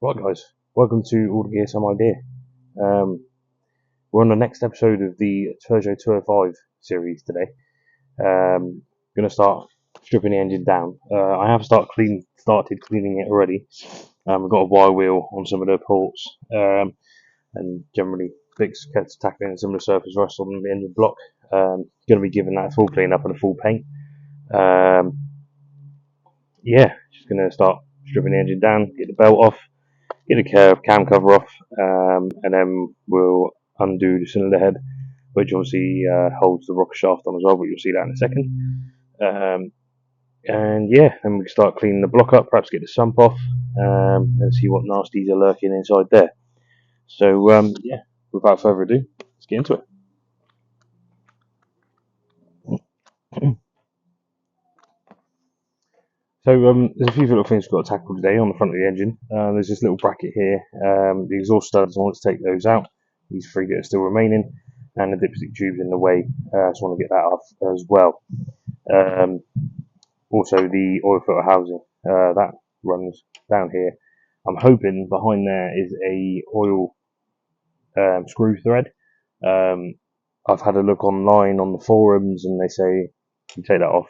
Right, guys, welcome to All the Gear Some Idea. We're on the next episode of the Peugeot 205 series today. Going to start stripping the engine down. I have started cleaning it already. We've got a wire wheel on some of the ports, and generally tackling some of the surface rust on the engine block. Going to be giving that a full clean up and a full paint. Just going to start stripping the engine down, get the belt off, get the cam cover off, and then we'll undo the cylinder head, which obviously holds the rocker shaft on as well, but you'll see that in a second. Then we can start cleaning the block up, perhaps get the sump off, and see what nasties are lurking inside there. So, without further ado, let's get into it. So there's a few little things we've got to tackle today on the front of the engine. There's this little bracket here, the exhaust studs. I want to take those out. These three that are still remaining, and the dipstick tube's in the way. So I want to get that off as well. Also the oil filter housing that runs down here. I'm hoping behind there is a oil screw thread. I've had a look online on the forums, and they say you take that off.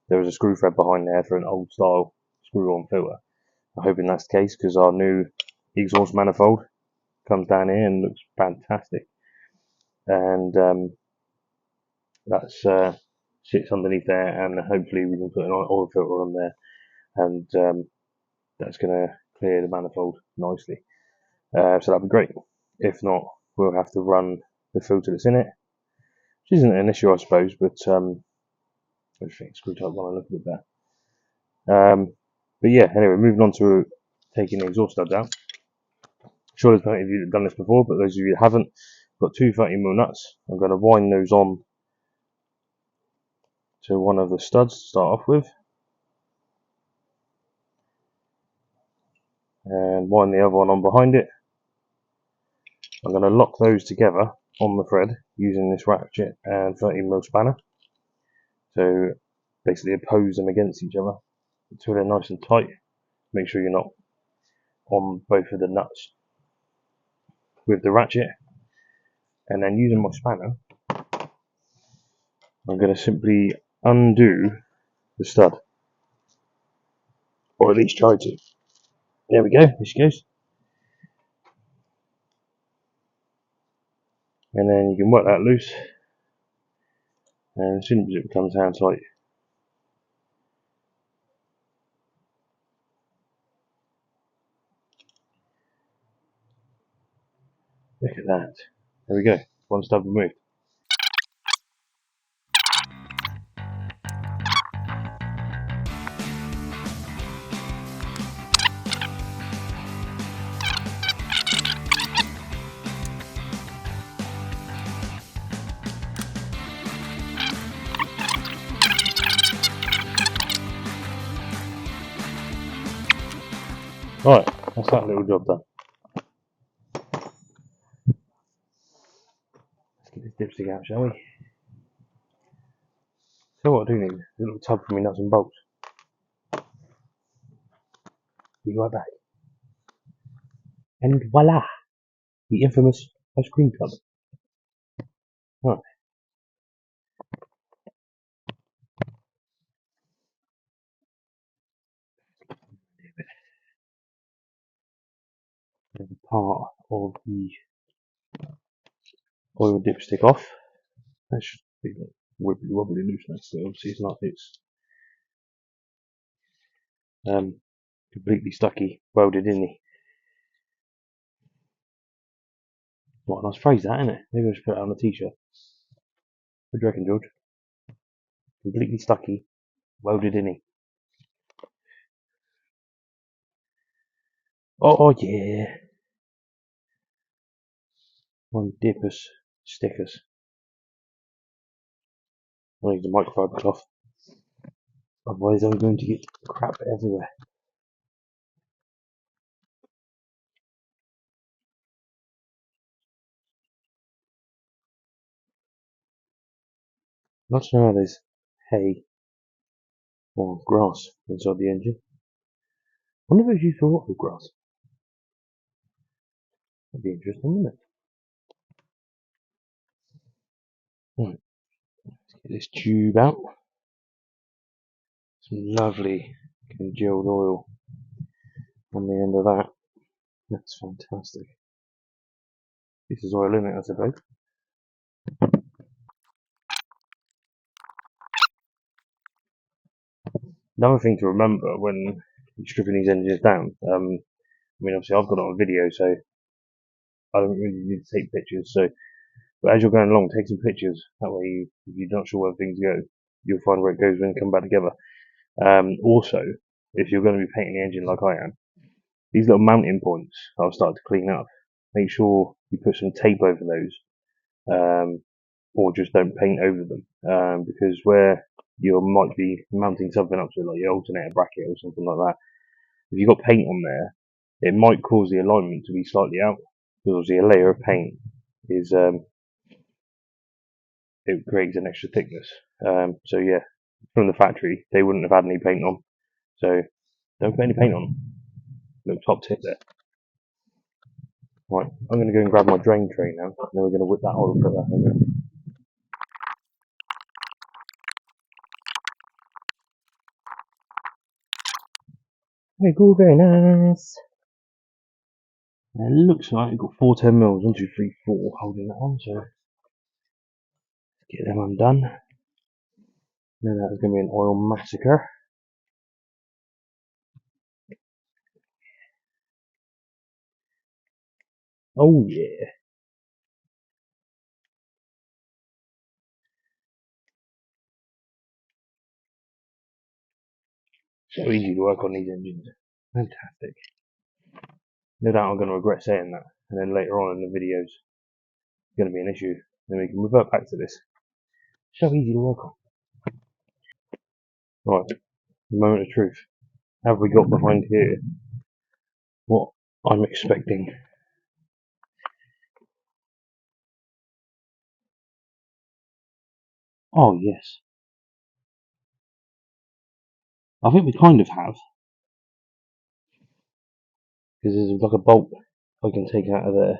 There was a screw thread behind there for an old style screw-on filter. I'm hoping that's the case because our new exhaust manifold comes down here and looks fantastic. And that's sits underneath there, and hopefully we can put an oil filter on there, and that's going to clear the manifold nicely. So that'd be great. If not, we'll have to run the filter that's in it, which isn't an issue, I suppose, but I think it's screwed up when I look a bit better. But yeah, anyway, moving on to taking the exhaust studs out. I'm sure there's plenty of you that have done this before, but those of you that haven't, got two 30mm nuts. I'm going to wind those on to one of the studs to start off with, and wind the other one on behind it. I'm going to lock those together on the thread using this ratchet and 30mm spanner. So basically oppose them against each other until they're nice and tight. Make sure you're not on both of the nuts with the ratchet. And then using my spanner, I'm going to simply undo the stud. Or at least try to. There we go, there she goes. And then you can work that loose. And as soon as it becomes hand tight, look at that. There we go, one stud removed. Right, that's that little job done. Let's get this dipstick out, shall we? So what I do need is a little tub for me nuts and bolts. Be right back. And voila! The infamous ice cream tub. Right. There's a part of the oil dipstick off. That should be wibbly wobbly loose now, but obviously it's not. It's completely stucky, welded in the. What a nice phrase that, isn't it? Maybe I should put it on a t-shirt. What do you reckon, George? Completely stucky, welded in it. Oh yeah. One dippers stickers. I need the microfiber cloth. Otherwise I'm going to get crap everywhere. Not sure how there's hay or grass inside the engine. I wonder if it's used for what with grass. That'd be interesting, wouldn't it? Right, let's get this tube out. Some lovely congealed oil on the end of that. That's fantastic. This is oil in it, I suppose. Another thing to remember when you're stripping these engines down, I mean, obviously I've got it on video, so I don't really need to take pictures. So, but as you're going along, take some pictures. That way, if you're not sure where things go, you'll find where it goes when it comes back together. Also, if you're going to be painting the engine like I am, these little mounting points I'll start to clean up. Make sure you put some tape over those, or just don't paint over them, because where you might be mounting something up to like your alternator bracket or something like that, if you've got paint on there, it might cause the alignment to be slightly out, because obviously a layer of paint is it creates an extra thickness. So yeah, from the factory they wouldn't have had any paint on, so don't put any paint on. Little top tip there. Right, I'm going to go and grab my drain tray now, and then we're going to whip that oil for that. Hey, go very nice. It looks like we've got 410 mils, 1, 2, 3, 4 holding that on, so get them undone. Then that's going to be an oil massacre. Oh yeah. So easy to work on these engines. Fantastic. No doubt I'm going to regret saying that, and then later on in the videos, it's going to be an issue. Then we can revert back to this. So easy to work on. Right, the moment of truth. Have we got behind here what I'm expecting? Oh yes. I think we kind of have, because there's like a bolt I can take out of there,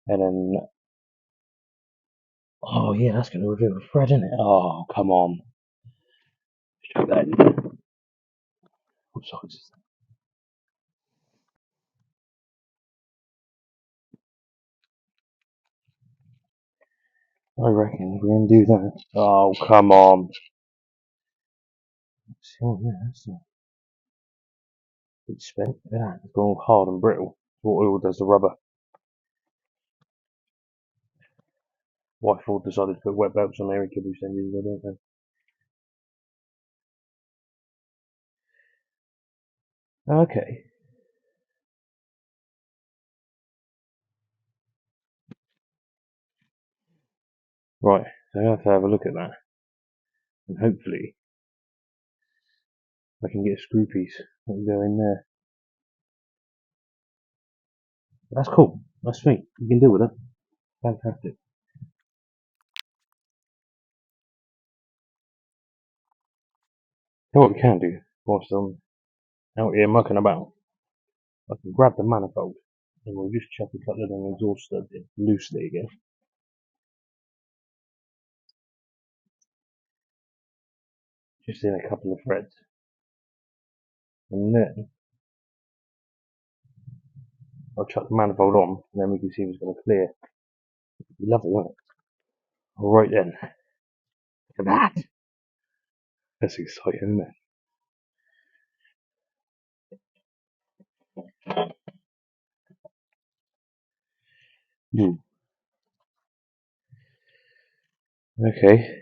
and then, oh yeah, that's going to reveal the thread, isn't it? Oh, come on. Check that in. What size is that? I reckon we're going to do that. Oh, come on. Oh yeah, that's a bit spent. Yeah, it's gone hard and brittle. What oil does the rubber? Why Ford decided to put wet belts on their EcoBoost engines, I don't know. Okay. Right, so I have to have a look at that. And hopefully I can get a screw piece that can go in there. That's cool. That's sweet. You can deal with it. Fantastic. So what we can do, whilst I'm out here mucking about, I can grab the manifold and we'll just chuck a couple of them exhaust studs in loosely again. Just in a couple of threads. And then I'll chuck the manifold on and then we can see if it's going to clear. It'd be lovely, won't it? Alright then. Look at that! That's exciting, isn't it? Okay.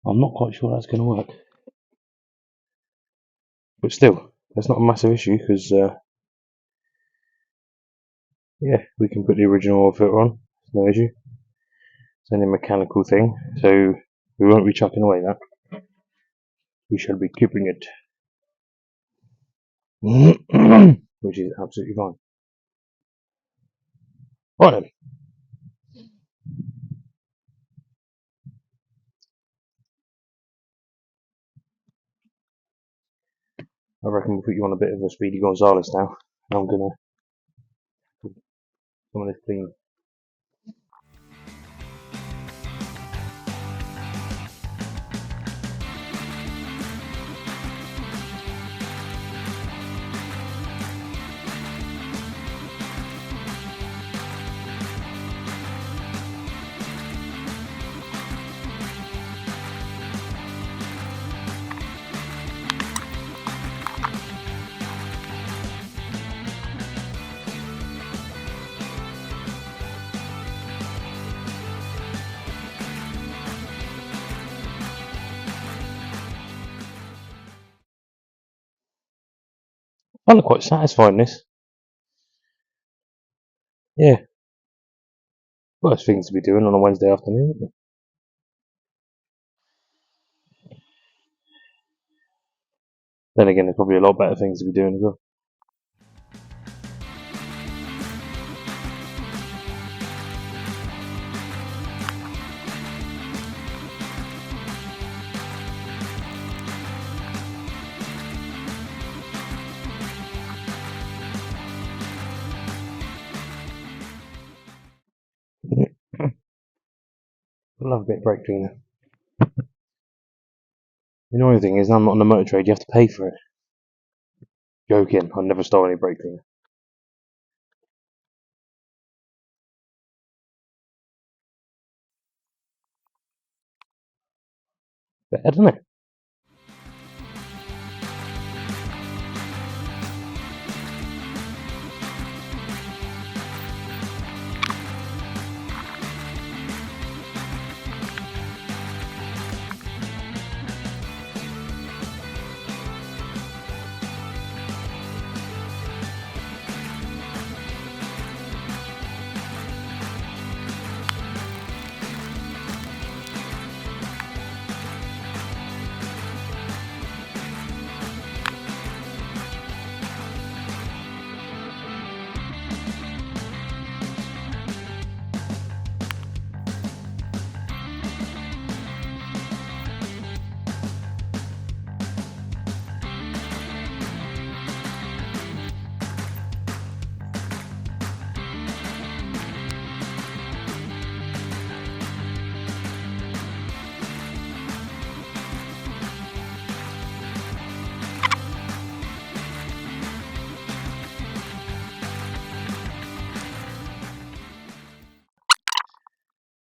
I'm not quite sure that's going to work. But still, that's not a massive issue because, yeah, we can put the original oil filter on. No issue. It's only a mechanical thing, so we won't be chucking away that. We shall be keeping it. Which is absolutely fine. Right then. I reckon we'll put you on a bit of a Speedy Gonzales now. I'm gonna put some of this clean. I find it quite satisfying, this. Yeah. Worst things to be doing on a Wednesday afternoon, isn't it? Then again, there's probably a lot better things to be doing as well. I love a bit of brake cleaner. The annoying thing is, I'm not on the motor trade, you have to pay for it. Joking, I never stole any brake cleaner. But I don't know.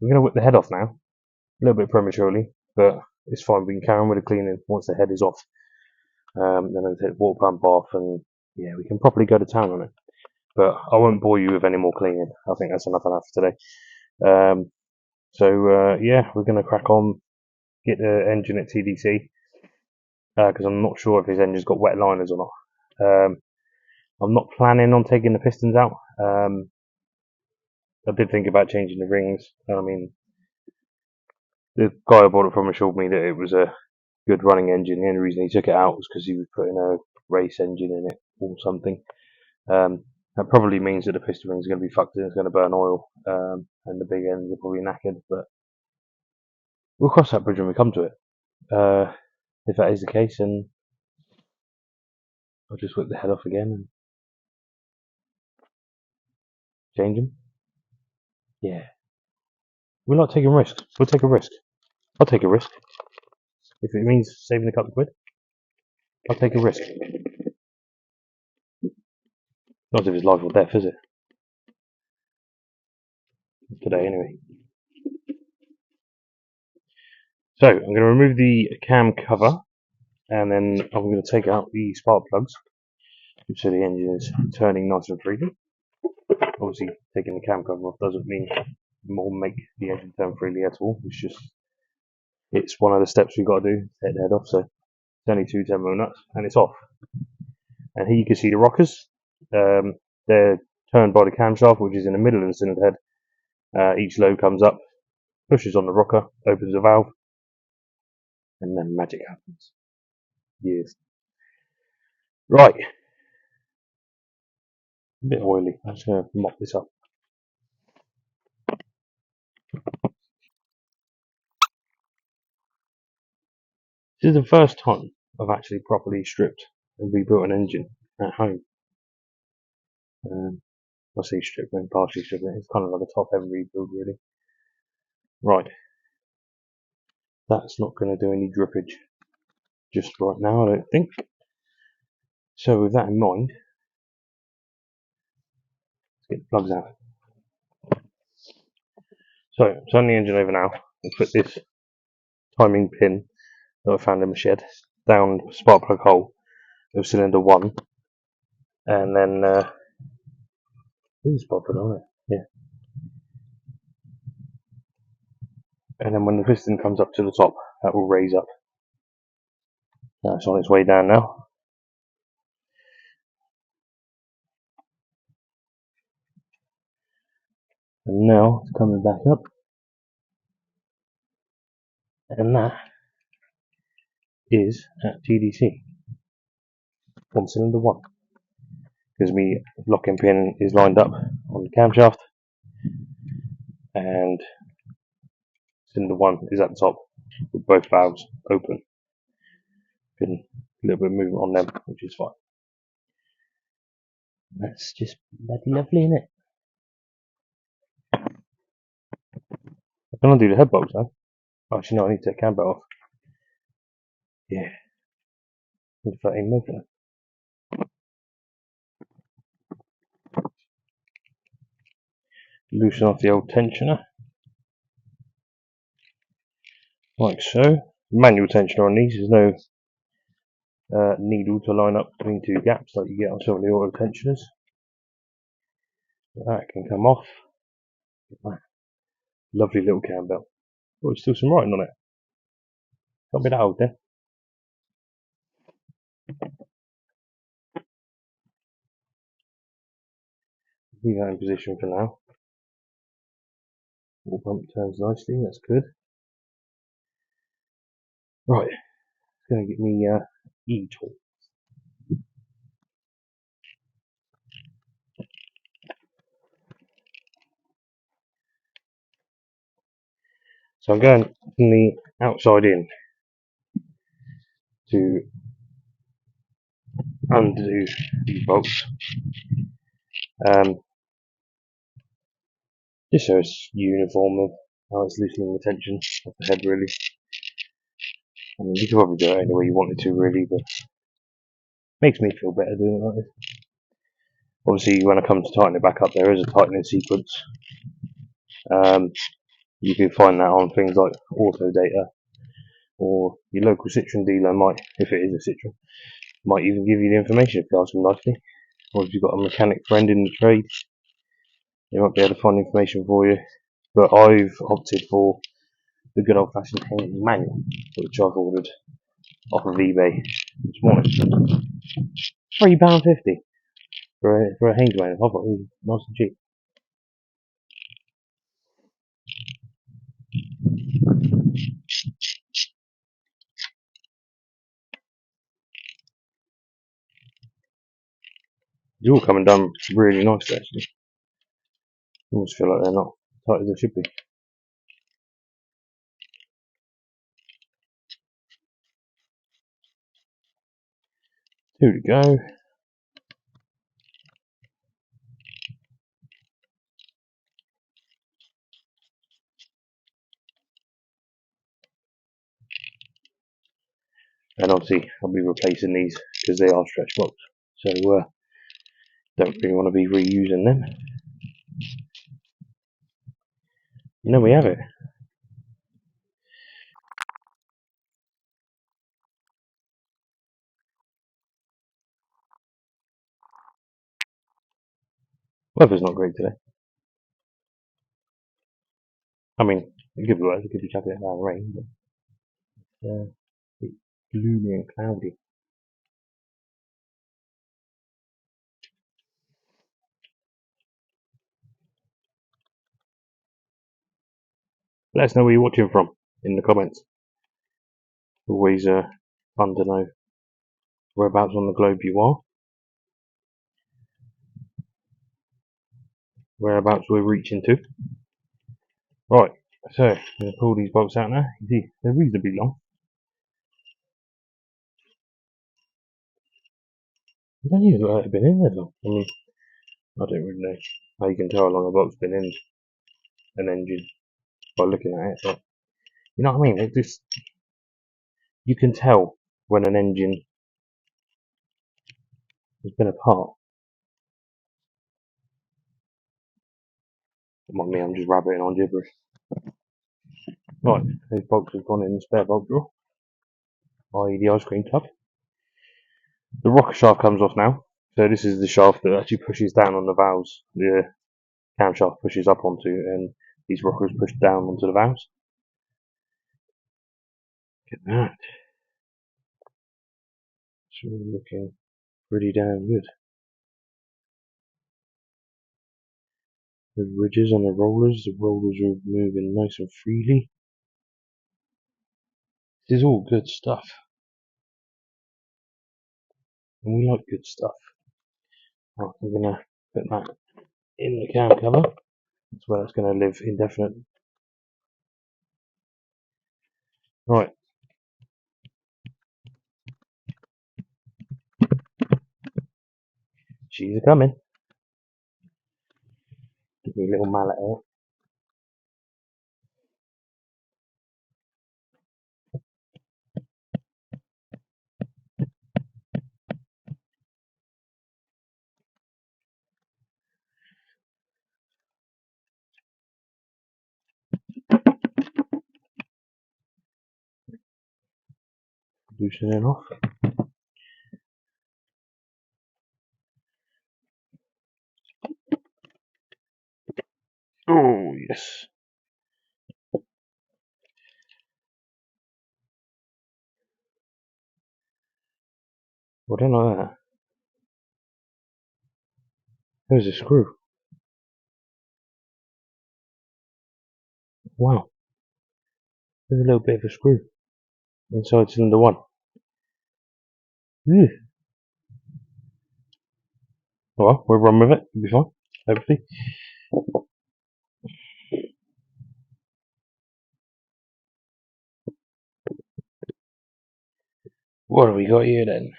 We're going to whip the head off now. A little bit prematurely, but it's fine. We can carry on with the cleaning once the head is off. Then I'll take the water pump off, and yeah, we can properly go to town on it. But I won't bore you with any more cleaning. I think that's enough for today. Yeah, we're going to crack on, get the engine at TDC, because I'm not sure if his engine's got wet liners or not. I'm not planning on taking the pistons out. I did think about changing the rings. I mean, the guy I bought it from assured me that it was a good running engine. The only reason he took it out was because he was putting a race engine in it or something. That probably means that the piston rings are going to be fucked and it's going to burn oil, and the big ends are probably knackered. But we'll cross that bridge when we come to it. If that is the case, then I'll just whip the head off again and change them. Yeah, we like taking risks. We'll take a risk. I'll take a risk if it means saving a couple of quid. I'll take a risk. Not if it's life or death, is it? Today, anyway. So I'm going to remove the cam cover, and then I'm going to take out the spark plugs, so the engine is turning nice and freely. Obviously, taking the cam cover off doesn't mean more make the engine turn freely at all. It's one of the steps we've got to do. Take the head off. So it's only two 10mm nuts, and it's off. And here you can see the rockers. They're turned by the camshaft, which is in the middle of the cylinder head. Each load comes up, pushes on the rocker, opens the valve, and then magic happens. Yes. Right. A bit oily. I'm just going to mop this up. This is the first time I've actually properly stripped and rebuilt an engine at home. I say stripping, partially stripping. It's kind of like a top-end rebuild, really. Right, that's not going to do any drippage just right now, I don't think. So with that in mind, let's get the plugs out. So turn the engine over now and put this timing pin that I found in the shed down the spark plug hole of cylinder 1, and then there's a spark plug on it, yeah. And then when the piston comes up to the top, that will raise up. That's on its way down now. And now it's coming back up, and that is at TDC on cylinder 1, because my locking pin is lined up on the camshaft, and cylinder 1 is at the top with both valves open. Been a little bit of movement on them, which is fine. That's just bloody lovely, isn't it? I'm gonna do the head bolts now. Actually, no, I need to take the cam belt off. Yeah, need 13 mil for that. Loosen off the old tensioner, like so. Manual tensioner on these, there's no needle to line up between two gaps like you get on some of the auto tensioners. That can come off. Lovely little cam belt. Oh, there's still some writing on it. Can't be that old then. Leave that in position for now. All pump turns nicely, that's good. Right, it's going to get me E-tool. So I'm going from the outside in to undo these bolts. Just so it's uniform of how it's loosening the tension of the head, really. I mean, you could probably do it any way you wanted to, really, but it makes me feel better doing it like this. Obviously, when I come to tighten it back up, there is a tightening sequence. You can find that on things like Autodata, or your local Citroen dealer might, if it is a Citroen, might even give you the information if you ask them nicely. Or if you've got a mechanic friend in the trade, they might be able to find information for you. But I've opted for the good old-fashioned Haynes manual, which I've ordered off of eBay this morning. £3.50 for a Haynes manual. I thought it was nice and cheap. It's all coming done really nicely, actually. I almost feel like they're not tight as they should be. Two to go. And obviously, I'll be replacing these because they are stretch bolts. So, don't really want to be reusing them. And there we have it. Weather's not great today. I mean, it could be worse. It could be chucking it down rain, but it's gloomy and cloudy. Let us know where you're watching from in the comments. Always fun to know whereabouts on the globe you are, whereabouts we're reaching to. Right, so I'm going to pull these bolts out now. You see, they're reasonably long. I don't even know it's been in there long. I mean, I don't really know how you can tell how long a box been in an engine by looking at it, but you know what I mean? It just, you can tell when an engine has been apart. Not me, I'm just rabbiting on gibberish. Right, those bolts have gone in the spare bolt drawer, i.e. the ice cream tub. The rocker shaft comes off now. So this is the shaft that actually pushes down on the valves. The camshaft pushes up onto, and these rockers push down onto the valves. Look at that. It's really looking pretty damn good. The ridges on the rollers are moving nice and freely. This is all good stuff. And we like good stuff. Right, I'm going to put that in the cam cover. That's where it's going to live indefinitely. Right. She's a coming. Give me a little mallet out. Loosen it off. Oh, yes. Well, I don't know that. There's a screw. Wow. There's a little bit of a screw inside cylinder 1. Ew. Well, we'll run with it. It'll be fine. Hopefully. What have we got here then?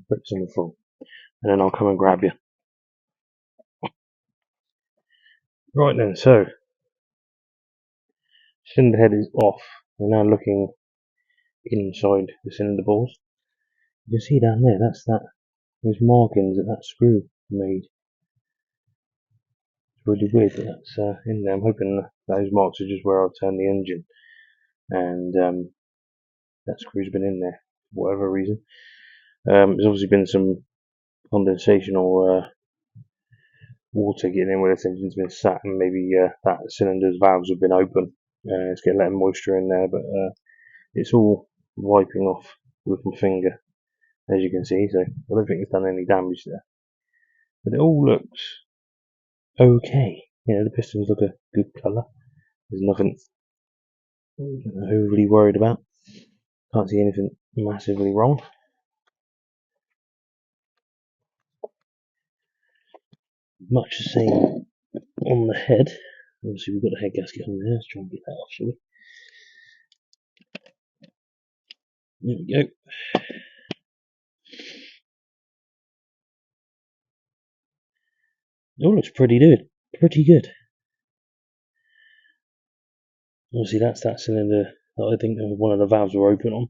Put this on the floor. And then I'll come and grab you. Right then, so cylinder head is off. We're now looking inside the cylinder balls. You can see down there, that's those markings that screw made. It's really weird that that's in there. I'm hoping those marks are just where I'll turn the engine, and that screw's been in there for whatever reason. There's obviously been some condensation or water getting in where this engine's been sat, and maybe that cylinder's valves have been open. It's getting a lot of moisture in there, but it's all wiping off with my finger, as you can see. So I don't think it's done any damage there, but it all looks okay. You know, the pistons look a good colour. There's nothing overly worried about. Can't see anything massively wrong. Much the same on the head. Obviously we've got the head gasket on there. Let's try and get that off, shall we? There we go. It all looks pretty good. Pretty good. Obviously that's that cylinder that I think one of the valves were open on.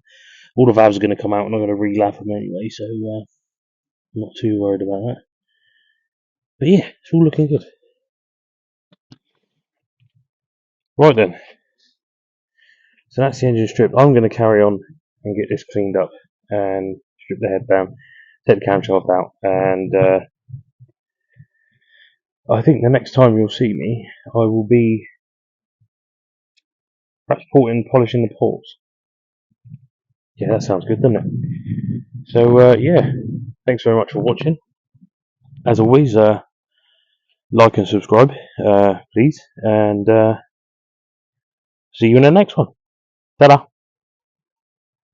All the valves are going to come out and I'm going to re-lap them anyway, so I'm not too worried about that. But yeah, it's all looking good. Right then. So that's the engine strip. I'm going to carry on and get this cleaned up and strip the head down, take the camshaft out, and I think the next time you'll see me, I will be perhaps polishing the ports. Yeah, that sounds good, doesn't it? So yeah, thanks very much for watching. As always, like and subscribe, please, and see you in the next one. Ta-da!